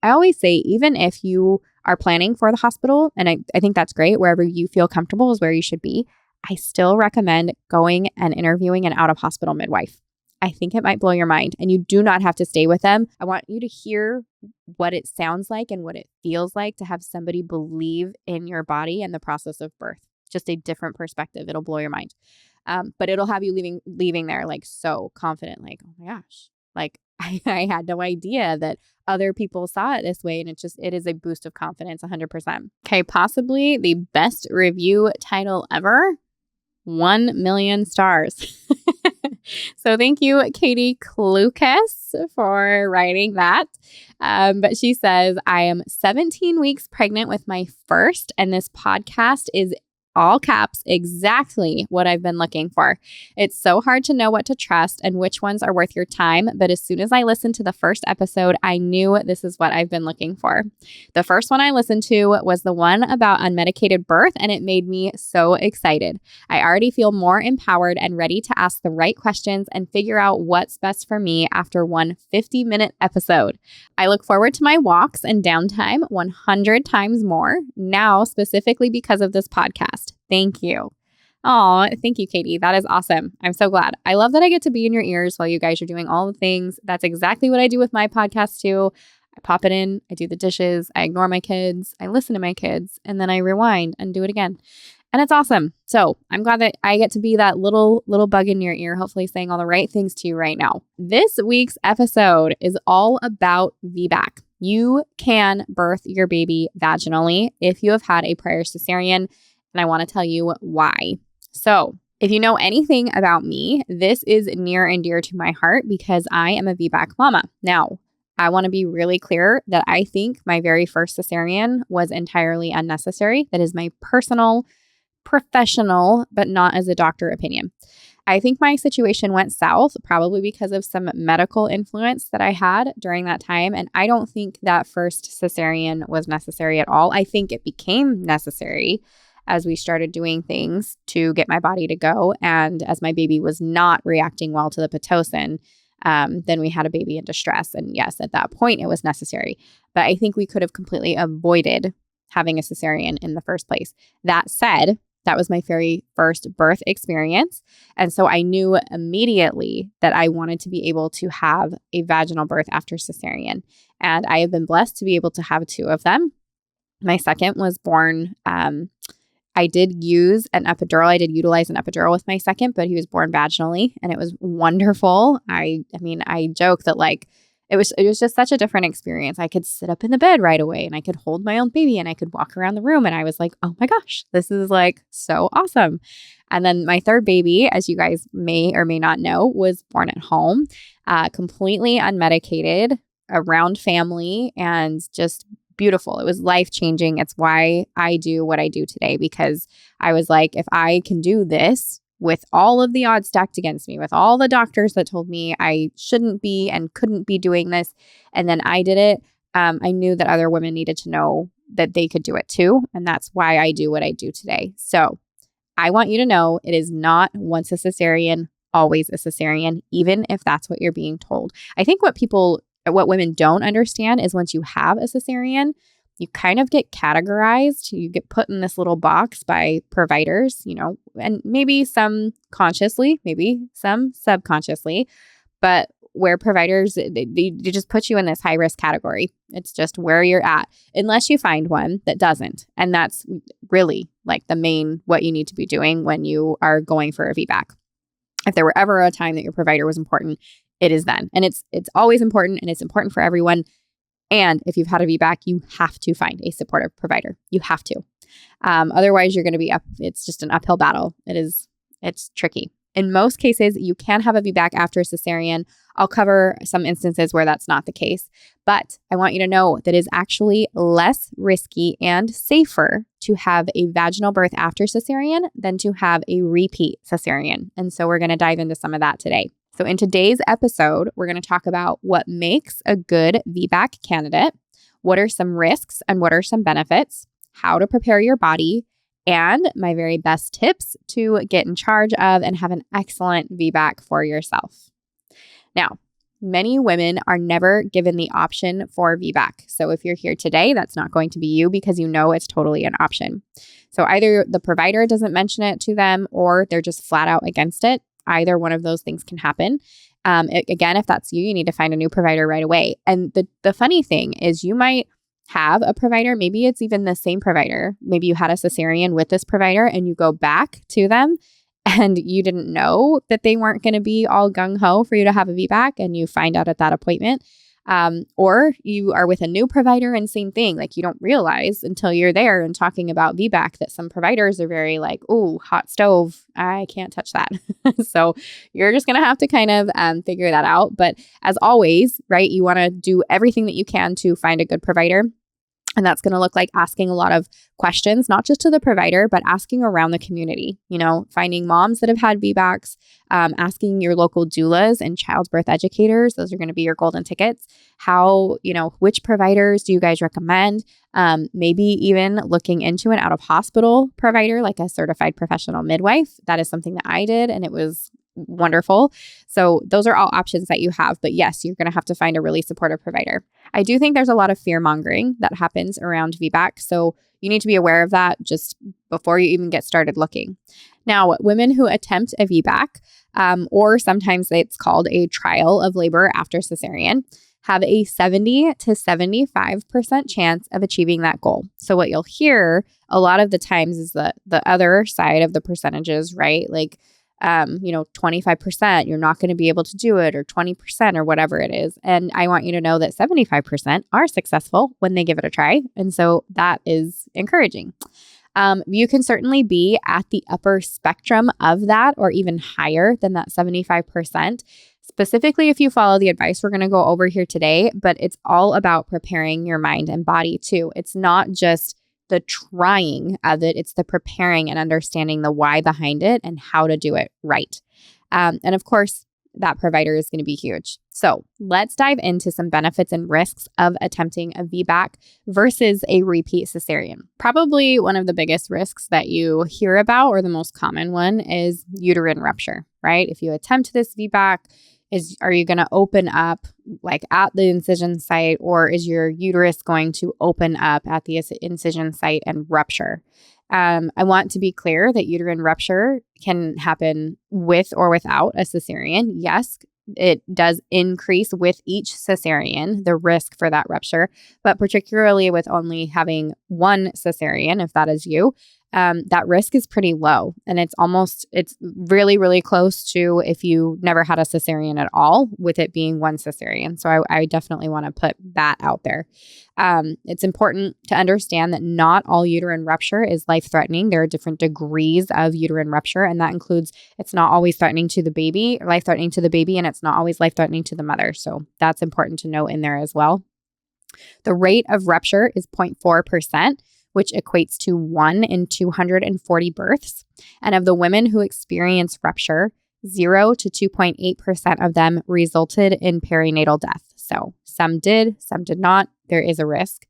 I always say, even if you are planning for the hospital, and I think that's great, wherever you feel comfortable is where you should be, I still recommend going and interviewing an out-of-hospital midwife. I think it might blow your mind, and you do not have to stay with them. I want you to hear what it sounds like and what it feels like to have somebody believe in your body and the process of birth. Just a different perspective. It'll blow your mind. But it'll have you leaving there like so confident, like, oh my gosh, like I had no idea that other people saw it this way. And it is a boost of confidence, 100%. Okay, possibly the best review title ever, 1 million stars. So thank you, Katie Klukas, for writing that. But she says, I am 17 weeks pregnant with my first, and this podcast is all caps, exactly what I've been looking for. It's so hard to know what to trust and which ones are worth your time, but as soon as I listened to the first episode, I knew this is what I've been looking for. The first one I listened to was the one about unmedicated birth, and it made me so excited. I already feel more empowered and ready to ask the right questions and figure out what's best for me after one 50-minute episode. I look forward to my walks and downtime 100 times more now, specifically because of this podcast. Thank you. Oh, thank you, Katie. That is awesome. I'm so glad. I love that I get to be in your ears while you guys are doing all the things. That's exactly what I do with my podcast too. I pop it in, I do the dishes, I ignore my kids, I listen to my kids, and then I rewind and do it again. And it's awesome. So I'm glad that I get to be that little bug in your ear, hopefully saying all the right things to you right now. This week's episode is all about VBAC. You can birth your baby vaginally if you have had a prior cesarean, and I want to tell you why. So if you know anything about me, this is near and dear to my heart because I am a VBAC mama. Now, I want to be really clear that I think my very first cesarean was entirely unnecessary. That is my personal, professional, but not as a doctor opinion. I think my situation went south probably because of some medical influence that I had during that time. And I don't think that first cesarean was necessary at all. I think it became necessary as we started doing things to get my body to go. And as my baby was not reacting well to the Pitocin, then we had a baby in distress. And yes, at that point, it was necessary. But I think we could have completely avoided having a cesarean in the first place. That said, that was my very first birth experience. And so I knew immediately that I wanted to be able to have a vaginal birth after cesarean. And I have been blessed to be able to have 2 of them. My second was born I did use an epidural. I did utilize an epidural with my second, but he was born vaginally and it was wonderful. I mean, I joke that like it was just such a different experience. I could sit up in the bed right away and I could hold my own baby and I could walk around the room and I was like, oh my gosh, this is like so awesome. And then my third baby, as you guys may or may not know, was born at home, completely unmedicated, around family, and just beautiful. It was life-changing. It's why I do what I do today, because I was like, if I can do this with all of the odds stacked against me, with all the doctors that told me I shouldn't be and couldn't be doing this, and then I did it, I knew that other women needed to know that they could do it too. And that's why I do what I do today. So I want you to know it is not once a cesarean, always a cesarean, even if that's what you're being told. I think what women don't understand is once you have a cesarean, you kind of get categorized. You get put in this little box by providers, and maybe some consciously, maybe some subconsciously, but where providers, they just put you in this high risk category. It's just where you're at, unless you find one that doesn't. And that's really like the main, what you need to be doing when you are going for a VBAC. If there were ever a time that your provider was important, it is then. And it's always important, and it's important for everyone. And if you've had a VBAC, you have to find a supportive provider. You have to. Otherwise, you're going to be up. It's just an uphill battle. It's tricky. In most cases, you can have a VBAC after a cesarean. I'll cover some instances where that's not the case. But I want you to know that it is actually less risky and safer to have a vaginal birth after cesarean than to have a repeat cesarean. And so we're going to dive into some of that today. So in today's episode, we're going to talk about what makes a good VBAC candidate, what are some risks and what are some benefits, how to prepare your body, and my very best tips to get in charge of and have an excellent VBAC for yourself. Now, Many women are never given the option for VBAC. So if you're here today, that's not going to be you because you know it's totally an option. So either the provider doesn't mention it to them or they're just flat out against it. Either one of those things can happen. Again, if that's you, you need to find a new provider right away. And the funny thing is you might have a provider, maybe it's even the same provider. Maybe you had a cesarean with this provider and you go back to them and you didn't know that they weren't going to be all gung-ho for you to have a VBAC and you find out at that appointment. Or you are with a new provider and same thing, like you don't realize until you're there and talking about VBAC that some providers are very like, oh, hot stove, I can't touch that. So you're just going to have to kind of figure that out. But as always, right, you want to do everything that you can to find a good provider. And that's going to look like asking a lot of questions, not just to the provider, but asking around the community, finding moms that have had VBACs, asking your local doulas and childbirth educators. Those are going to be your golden tickets. How, which providers do you guys recommend? Maybe even looking into an out-of-hospital provider, like a certified professional midwife. That is something that I did, and it was wonderful. So those are all options that you have. But yes, you're going to have to find a really supportive provider. I do think there's a lot of fear mongering that happens around VBAC. So you need to be aware of that just before you even get started looking. Now, women who attempt a VBAC, or sometimes it's called a trial of labor after cesarean, have a 70 to 75% chance of achieving that goal. So what you'll hear a lot of the times is the other side of the percentages, right? Like 25%, you're not going to be able to do it, or 20% or whatever it is. And I want you to know that 75% are successful when they give it a try. And so that is encouraging. You can certainly be at the upper spectrum of that or even higher than that 75%. Specifically, if you follow the advice we're going to go over here today, but it's all about preparing your mind and body too. It's not just the trying of it, it's the preparing and understanding the why behind it and how to do it right. And of course, that provider is going to be huge. So let's dive into some benefits and risks of attempting a VBAC versus a repeat cesarean. Probably one of the biggest risks that you hear about, or the most common one, is uterine rupture, right? If you attempt this VBAC, are you going to open up like at the incision site, or is your uterus going to open up at the incision site and rupture? I want to be clear that uterine rupture can happen with or without a cesarean. Yes, it does increase with each cesarean, the risk for that rupture, but particularly with only having one cesarean, if that is you, that risk is pretty low. And it's really, really close to if you never had a cesarean at all, with it being one cesarean. So I definitely want to put that out there. It's important to understand that not all uterine rupture is life-threatening. There are different degrees of uterine rupture, and that includes it's not always life-threatening to the baby, and it's not always life-threatening to the mother. So that's important to know in there as well. The rate of rupture is 0.4%. Which equates to 1 in 240 births. And of the women who experience rupture, 0 to 2.8% of them resulted in perinatal death. So some did, some did not. There is a risk.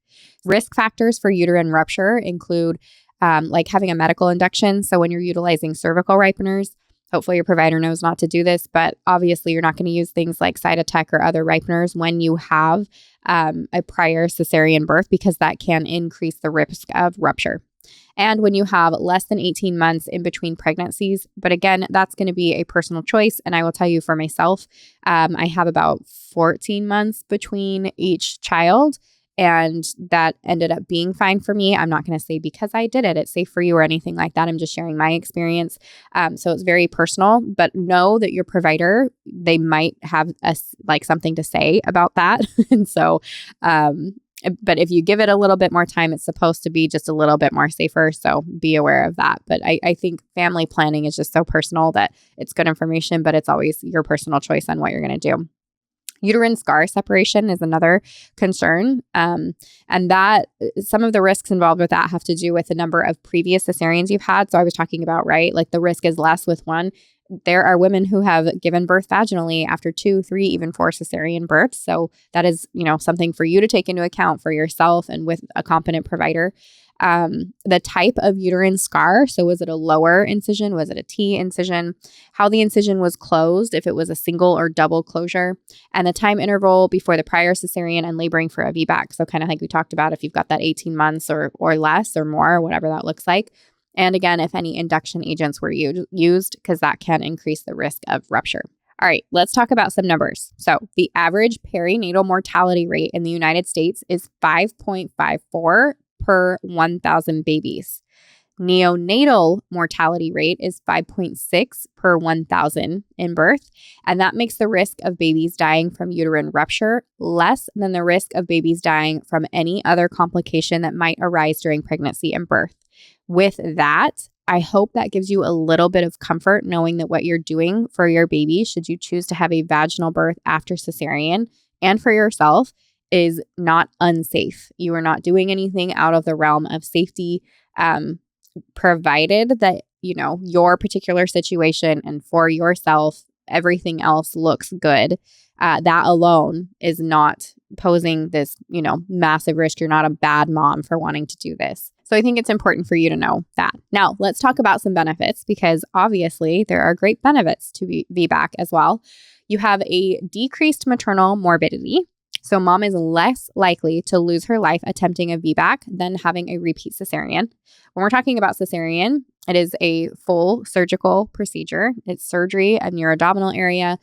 Risk factors for uterine rupture include like having a medical induction. So when you're utilizing cervical ripeners, hopefully your provider knows not to do this, but obviously you're not going to use things like Cytotec or other ripeners when you have a prior cesarean birth, because that can increase the risk of rupture. And when you have less than 18 months in between pregnancies, but again, that's going to be a personal choice. And I will tell you for myself, I have about 14 months between each child. And that ended up being fine for me. I'm not going to say because I did it, it's safe for you or anything like that. I'm just sharing my experience. So it's very personal, but know that your provider, they might have something to say about that. And so, but if you give it a little bit more time, it's supposed to be just a little bit more safer. So be aware of that. But I think family planning is just so personal that it's good information, but it's always your personal choice on what you're going to do. Uterine scar separation is another concern. And that some of the risks involved with that have to do with the number of previous cesareans you've had. So I was talking about, right, like the risk is less with one. There are women who have given birth vaginally after 2, 3, even 4 cesarean births. So that is, something for you to take into account for yourself and with a competent provider. the type of uterine scar. So was it a lower incision? Was it a T incision? How the incision was closed, if it was a single or double closure, and the time interval before the prior cesarean and laboring for a VBAC. So kind of like we talked about, if you've got that 18 months or less or more, whatever that looks like. And again, if any induction agents were used, because that can increase the risk of rupture. All right, let's talk about some numbers. So the average perinatal mortality rate in the United States is 5.54 per 1,000 babies. Neonatal mortality rate is 5.6 per 1,000 in birth, and that makes the risk of babies dying from uterine rupture less than the risk of babies dying from any other complication that might arise during pregnancy and birth. With that, I hope that gives you a little bit of comfort knowing that what you're doing for your baby, should you choose to have a vaginal birth after cesarean, and for yourself, is not unsafe. You are not doing anything out of the realm of safety, provided that, your particular situation and for yourself, everything else looks good. That alone is not posing this, massive risk. You're not a bad mom for wanting to do this. So I think it's important for you to know that. Now, let's talk about some benefits, because obviously there are great benefits to VBAC as well. You have a decreased maternal morbidity. So mom is less likely to lose her life attempting a VBAC than having a repeat cesarean. When we're talking about cesarean, it is a full surgical procedure. It's surgery in your abdominal area.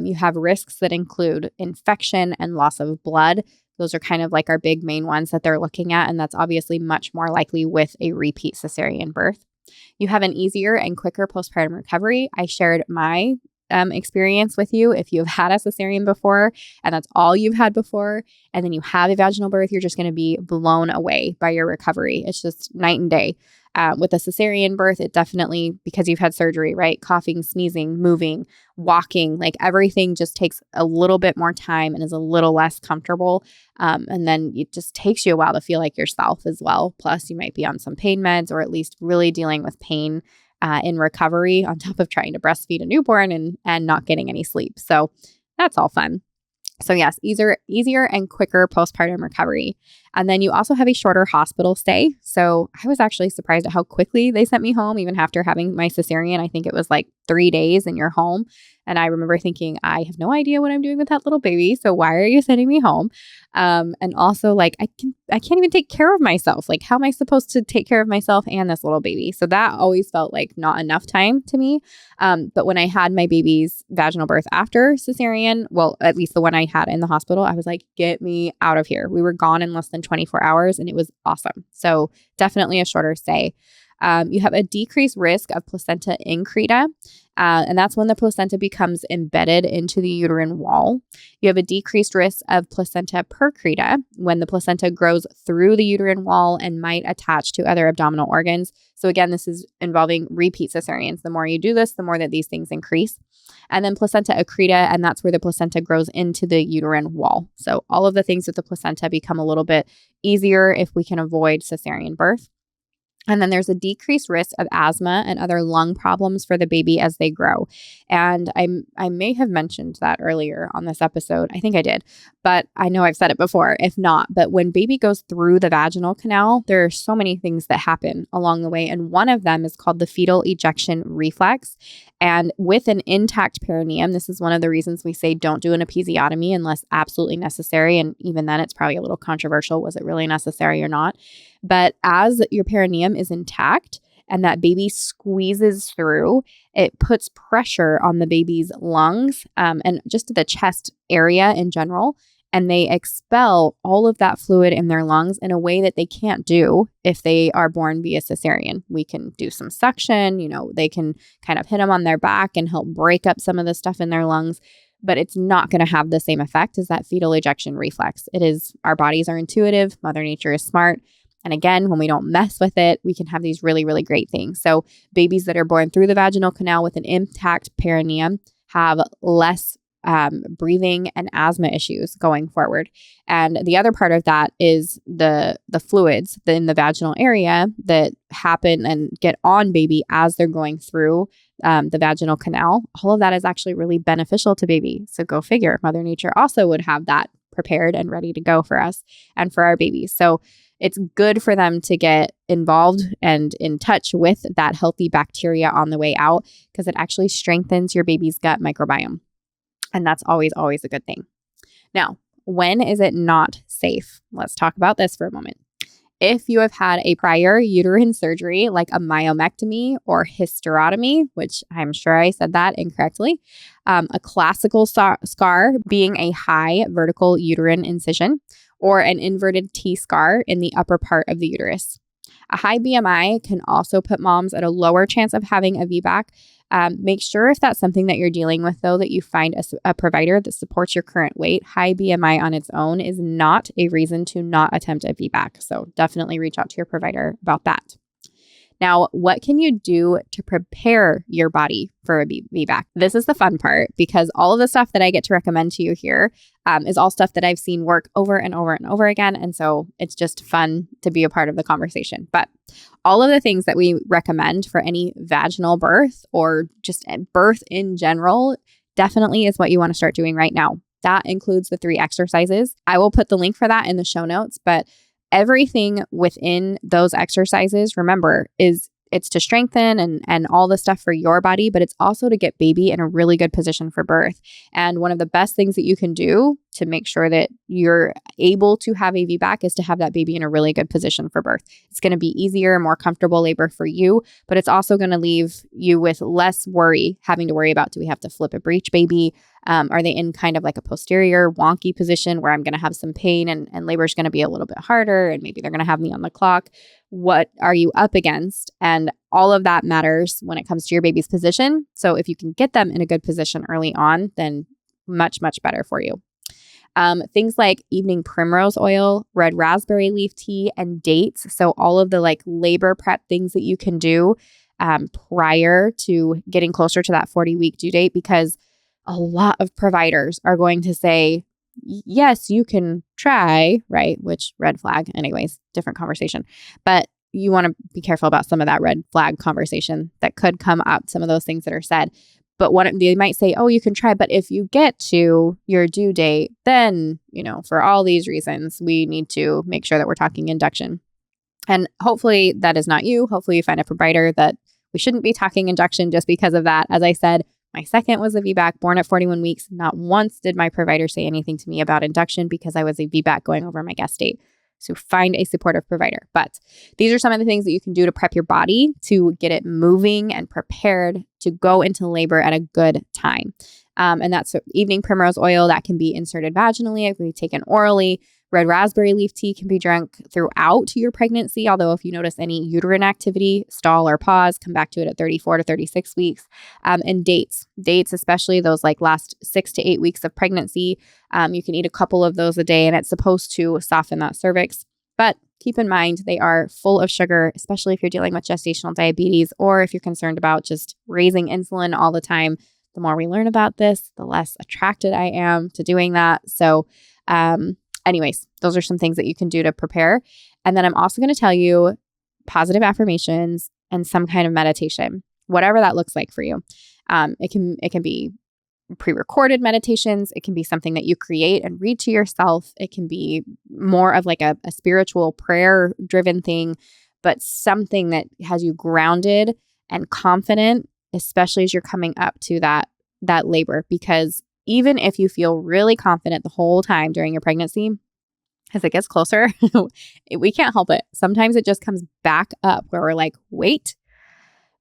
You have risks that include infection and loss of blood. Those are kind of like our big main ones that they're looking at, and that's obviously much more likely with a repeat cesarean birth. You have an easier and quicker postpartum recovery. I shared my experience with you. If you've had a cesarean before and that's all you've had before, and then you have a vaginal birth, you're just going to be blown away by your recovery. It's just night and day. With a cesarean birth, it definitely, because you've had surgery, right? Coughing, sneezing, moving, walking, like everything just takes a little bit more time and is a little less comfortable. And then it just takes you a while to feel like yourself as well. Plus, you might be on some pain meds, or at least really dealing with pain in recovery, on top of trying to breastfeed a newborn and not getting any sleep. So that's all fun. So yes, easier and quicker postpartum recovery. And then you also have a shorter hospital stay. So I was actually surprised at how quickly they sent me home, even after having my cesarean. I think it was like 3 days and you're home. And I remember thinking, I have no idea what I'm doing with that little baby. So why are you sending me home? And also, like, I can't even take care of myself. Like, how am I supposed to take care of myself and this little baby? So that always felt like not enough time to me. But when I had my baby's vaginal birth after cesarean, well, at least the one I had in the hospital, I was like, get me out of here. We were gone in less than 24 hours and it was awesome. So definitely a shorter stay. You have a decreased risk of placenta increta, and that's when the placenta becomes embedded into the uterine wall. You have a decreased risk of placenta percreta, when the placenta grows through the uterine wall and might attach to other abdominal organs. So again, this is involving repeat cesareans. The more you do this, the more that these things increase. And then placenta accreta, and that's where the placenta grows into the uterine wall. So all of the things with the placenta become a little bit easier if we can avoid cesarean birth. And then there's a decreased risk of asthma and other lung problems for the baby as they grow. And I may have mentioned that earlier on this episode. I think I did, but I know I've said it before, if not. But when baby goes through the vaginal canal, there are so many things that happen along the way. And one of them is called the fetal ejection reflex. And with an intact perineum, this is one of the reasons we say don't do an episiotomy unless absolutely necessary. And even then, it's probably a little controversial. Was it really necessary or not? But as your perineum is intact and that baby squeezes through, it puts pressure on the baby's lungs and just the chest area in general. And they expel all of that fluid in their lungs in a way that they can't do if they are born via cesarean. We can do some suction, they can kind of hit them on their back and help break up some of the stuff in their lungs. But it's not going to have the same effect as that fetal ejection reflex. Our bodies are intuitive. Mother Nature is smart. And again, when we don't mess with it, we can have these really, really great things. So babies that are born through the vaginal canal with an intact perineum have less breathing and asthma issues going forward. And the other part of that is the fluids in the vaginal area that happen and get on baby as they're going through the vaginal canal. All of that is actually really beneficial to baby. So go figure, Mother Nature also would have that prepared and ready to go for us and for our babies. So It's good for them to get involved and in touch with that healthy bacteria on the way out because it actually strengthens your baby's gut microbiome. And that's always, always a good thing. Now, when is it not safe? Let's talk about this for a moment. If you have had a prior uterine surgery like a myomectomy or hysterotomy, which I'm sure I said that incorrectly, a classical scar being a high vertical uterine incision or an inverted T scar in the upper part of the uterus. A high BMI can also put moms at a lower chance of having a VBAC. Make sure if that's something that you're dealing with, though, that you find a provider that supports your current weight. High BMI on its own is not a reason to not attempt a VBAC. So definitely reach out to your provider about that. Now, what can you do to prepare your body for a VBAC? This is the fun part because all of the stuff that I get to recommend to you here is all stuff that I've seen work over and over and over again. And so it's just fun to be a part of the conversation. But all of the things that we recommend for any vaginal birth or just birth in general definitely is what you want to start doing right now. That includes the 3 exercises. I will put the link for that in the show notes, but everything within those exercises, remember, it's to strengthen and all the stuff for your body, but it's also to get baby in a really good position for birth. And one of the best things that you can do to make sure that you're able to have a VBAC is to have that baby in a really good position for birth. It's going to be easier, more comfortable labor for you, but it's also going to leave you with less worry, having to worry about, do we have to flip a breech baby? Are they in kind of like a posterior wonky position where I'm going to have some pain and labor is going to be a little bit harder and maybe they're going to have me on the clock? What are you up against? And all of that matters when it comes to your baby's position. So if you can get them in a good position early on, then much, much better for you. Things like evening primrose oil, red raspberry leaf tea, and dates. So all of the like labor prep things that you can do prior to getting closer to that 40-week due date, because a lot of providers are going to say, yes, you can try, right? Which red flag, anyways, different conversation. But you want to be careful about some of that red flag conversation that could come up, some of those things that are said. But what they might say, oh, you can try, but if you get to your due date, then, for all these reasons, we need to make sure that we're talking induction. And hopefully that is not you. Hopefully you find a provider that we shouldn't be talking induction just because of that. As I said, my second was a VBAC born at 41 weeks. Not once did my provider say anything to me about induction because I was a VBAC going over my guest date. So find a supportive provider. But these are some of the things that you can do to prep your body to get it moving and prepared to go into labor at a good time. And that's evening primrose oil that can be inserted vaginally. It can be taken orally. Red raspberry leaf tea can be drunk throughout your pregnancy, although if you notice any uterine activity, stall or pause, come back to it at 34 to 36 weeks. And dates, especially those like last 6 to 8 weeks of pregnancy, you can eat a couple of those a day and it's supposed to soften that cervix. But keep in mind, they are full of sugar, especially if you're dealing with gestational diabetes or if you're concerned about just raising insulin all the time. The more we learn about this, the less attracted I am to doing that. So, anyways, those are some things that you can do to prepare. And then I'm also going to tell you positive affirmations and some kind of meditation, whatever that looks like for you. It can be pre-recorded meditations. It can be something that you create and read to yourself. It can be more of like a spiritual prayer driven thing, but something that has you grounded and confident, especially as you're coming up to that labor, because even if you feel really confident the whole time during your pregnancy, as it gets closer, we can't help it. Sometimes it just comes back up where we're like, wait,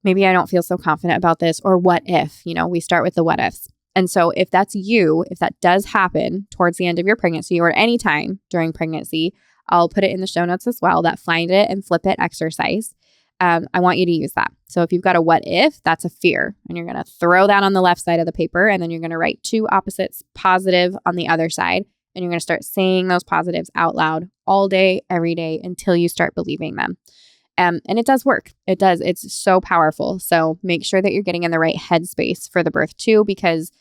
maybe I don't feel so confident about this. Or what if, we start with the what ifs. And so if that's you, if that does happen towards the end of your pregnancy or any time during pregnancy, I'll put it in the show notes as well, that find it and flip it exercise. I want you to use that. So if you've got a what if, that's a fear. And you're going to throw that on the left side of the paper. And then you're going to write 2 opposites positive on the other side. And you're going to start saying those positives out loud all day, every day until you start believing them. And it does work. It does. It's so powerful. So make sure that you're getting in the right headspace for the birth too, because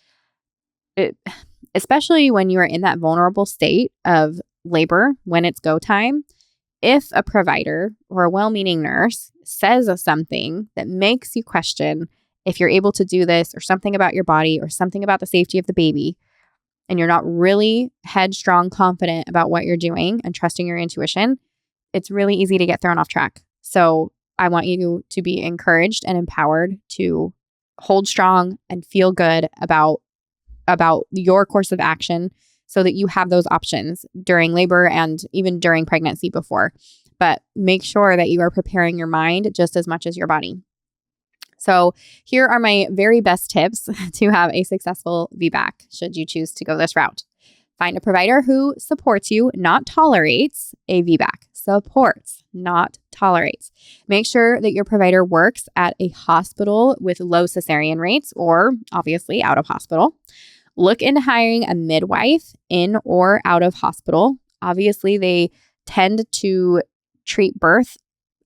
especially when you are in that vulnerable state of labor, when it's go time, if a provider or a well-meaning nurse says something that makes you question if you're able to do this or something about your body or something about the safety of the baby, and you're not really headstrong, confident about what you're doing and trusting your intuition, it's really easy to get thrown off track. So I want you to be encouraged and empowered to hold strong and feel good about your course of action so that you have those options during labor and even during pregnancy before. But make sure that you are preparing your mind just as much as your body. So here are my very best tips to have a successful VBAC should you choose to go this route. Find a provider who supports you, not tolerates a VBAC. Supports, not tolerates. Make sure that your provider works at a hospital with low cesarean rates or obviously out of hospital. Look into hiring a midwife in or out of hospital. Obviously, they tend to treat birth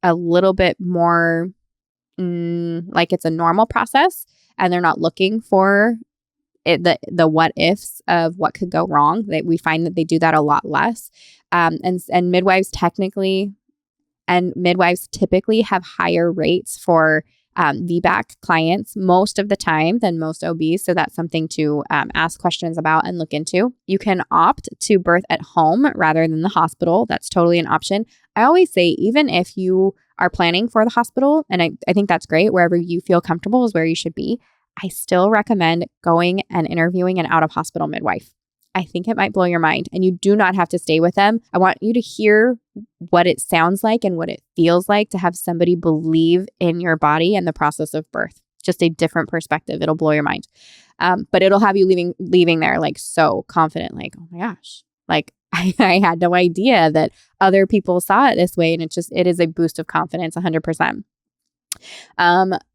a little bit more like it's a normal process, and they're not looking for the what ifs of what could go wrong. We find that they do that a lot less. And midwives typically have higher rates for VBAC clients most of the time than most OBs. So that's something to ask questions about and look into. You can opt to birth at home rather than the hospital. That's totally an option. I always say, even if you are planning for the hospital, and I think that's great, wherever you feel comfortable is where you should be, I still recommend going and interviewing an out-of-hospital midwife. I think it might blow your mind, and you do not have to stay with them. I want you to hear what it sounds like and what it feels like to have somebody believe in your body and the process of birth. Just a different perspective. It'll blow your mind. But it'll have you leaving there like so confident, like, oh my gosh, like I had no idea that other people saw it this way. And it is a boost of confidence, 100%.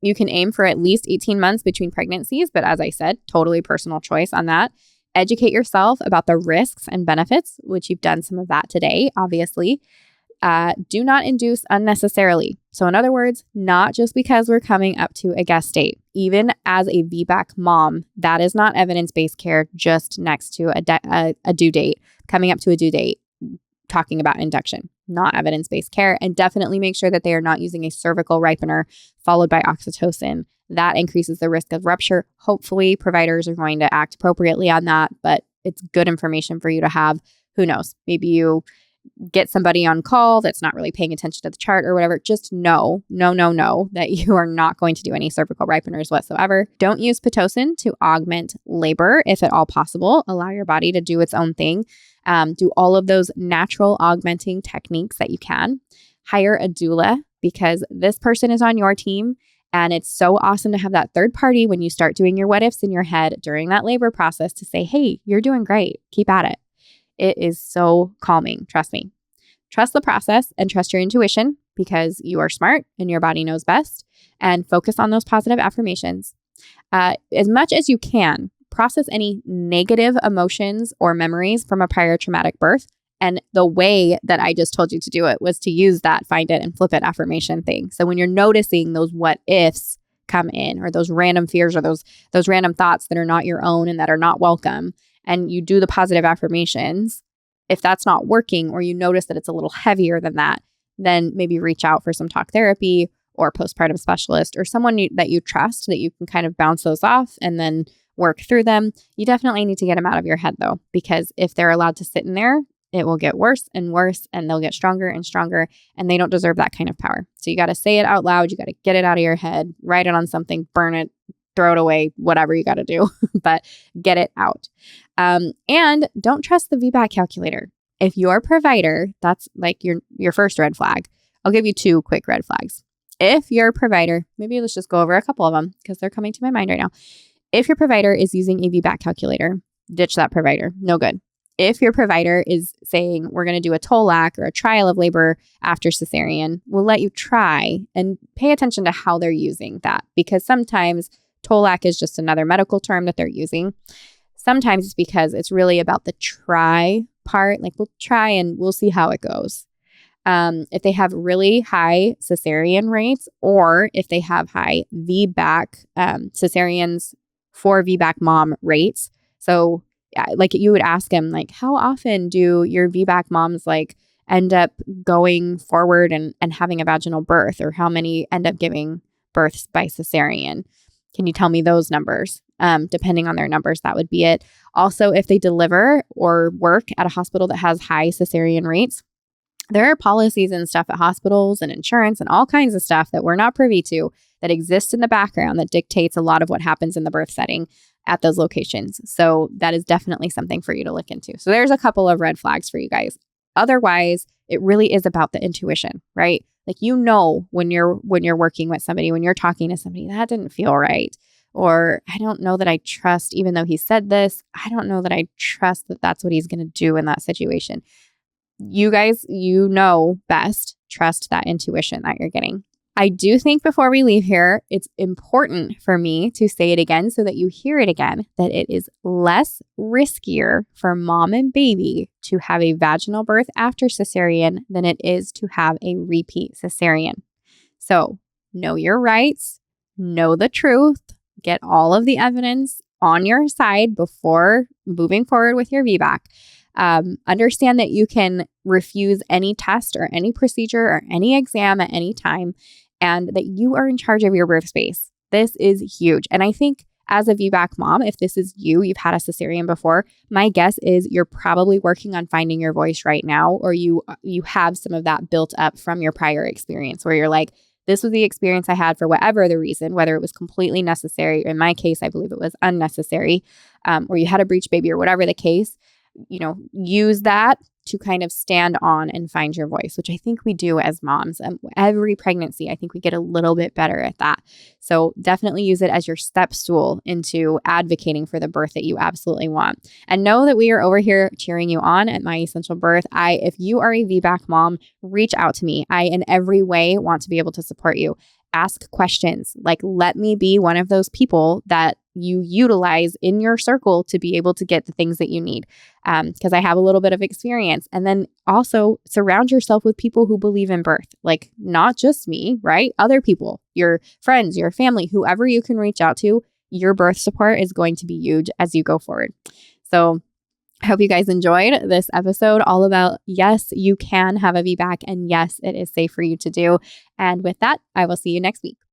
You can aim for at least 18 months between pregnancies, but as I said, totally personal choice on that. Educate yourself about the risks and benefits, which you've done some of that today, obviously. Do not induce unnecessarily. So in other words, not just because we're coming up to a gest date. Even as a VBAC mom, that is not evidence-based care just next to a due date, coming up to a due date, talking about induction, not evidence-based care. And definitely make sure that they are not using a cervical ripener followed by oxytocin. That increases the risk of rupture. Hopefully, providers are going to act appropriately on that, but it's good information for you to have. Who knows? Maybe you get somebody on call that's not really paying attention to the chart or whatever. Just know that you are not going to do any cervical ripeners whatsoever. Don't use Pitocin to augment labor if at all possible. Allow your body to do its own thing. Do all of those natural augmenting techniques that you can. Hire a doula because this person is on your team. And it's so awesome to have that third party when you start doing your what ifs in your head during that labor process to say, hey, you're doing great. Keep at it. It is so calming. Trust me. Trust the process and trust your intuition because you are smart and your body knows best. And focus on those positive affirmations. As much as you can, process any negative emotions or memories from a prior traumatic birth. And the way that I just told you to do it was to use that find it and flip it affirmation thing. So when you're noticing those what ifs come in, or those random fears or those random thoughts that are not your own and that are not welcome, and you do the positive affirmations, if that's not working or you notice that it's a little heavier than that, then maybe reach out for some talk therapy or postpartum specialist or someone that you trust that you can kind of bounce those off and then work through them. You definitely need to get them out of your head though, because if they're allowed to sit in there, it will get worse and worse and they'll get stronger and stronger, and they don't deserve that kind of power. So you got to say it out loud. You got to get it out of your head, write it on something, burn it, throw it away, whatever you got to do, but get it out. And don't trust the VBAC calculator. If your provider, that's like your first red flag. I'll give you 2 quick red flags. If your provider, maybe let's just go over a couple of them because they're coming to my mind right now. If your provider is using a VBAC calculator, ditch that provider. No good. If your provider is saying, we're going to do a TOLAC or a trial of labor after cesarean, we'll let you try and pay attention to how they're using that, because sometimes TOLAC is just another medical term that they're using. Sometimes it's because it's really about the try part. Like we'll try and we'll see how it goes. If they have really high cesarean rates, or if they have high VBAC, cesareans for VBAC mom rates. So like you would ask them, like, how often do your VBAC moms like end up going forward and having a vaginal birth, or how many end up giving births by cesarean? Can you tell me those numbers? Depending on their numbers, that would be it. Also, if they deliver or work at a hospital that has high cesarean rates, There are policies and stuff at hospitals and insurance and all kinds of stuff that we're not privy to that exists in the background that dictates a lot of what happens in the birth setting at those locations. So that is definitely something for you to look into. So there's a couple of red flags for you guys. Otherwise, it really is about the intuition, right? Like, when you're working with somebody, when you're talking to somebody, that didn't feel right. Or I don't know that I trust, even though he said this, I don't know that I trust that that's what he's going to do in that situation. You guys, best. Trust that intuition that you're getting. I do think before we leave here, it's important for me to say it again so that you hear it again, that it is less riskier for mom and baby to have a vaginal birth after cesarean than it is to have a repeat cesarean. So know your rights, know the truth, get all of the evidence on your side before moving forward with your VBAC. Understand that you can refuse any test or any procedure or any exam at any time, and that you are in charge of your birth space. This is huge. And I think as a VBAC mom, if this is you've had a cesarean before, my guess is you're probably working on finding your voice right now, or you have some of that built up from your prior experience where you're like, this was the experience I had for whatever the reason, whether it was completely necessary. In my case, I believe it was unnecessary, or you had a breech baby or whatever the case. Use that to kind of stand on and find your voice, which I think we do as moms. Every pregnancy, I think we get a little bit better at that. So definitely use it as your step stool into advocating for the birth that you absolutely want. And know that we are over here cheering you on at My Essential Birth. If you are a VBAC mom, reach out to me. I, in every way, want to be able to support you. Ask questions. Let me be one of those people that you utilize in your circle to be able to get the things that you need. Because I have a little bit of experience. And then also surround yourself with people who believe in birth. Not just me, right? Other people, your friends, your family, whoever you can reach out to, your birth support is going to be huge as you go forward. So I hope you guys enjoyed this episode all about, yes, you can have a VBAC, and yes, it is safe for you to do. And with that, I will see you next week.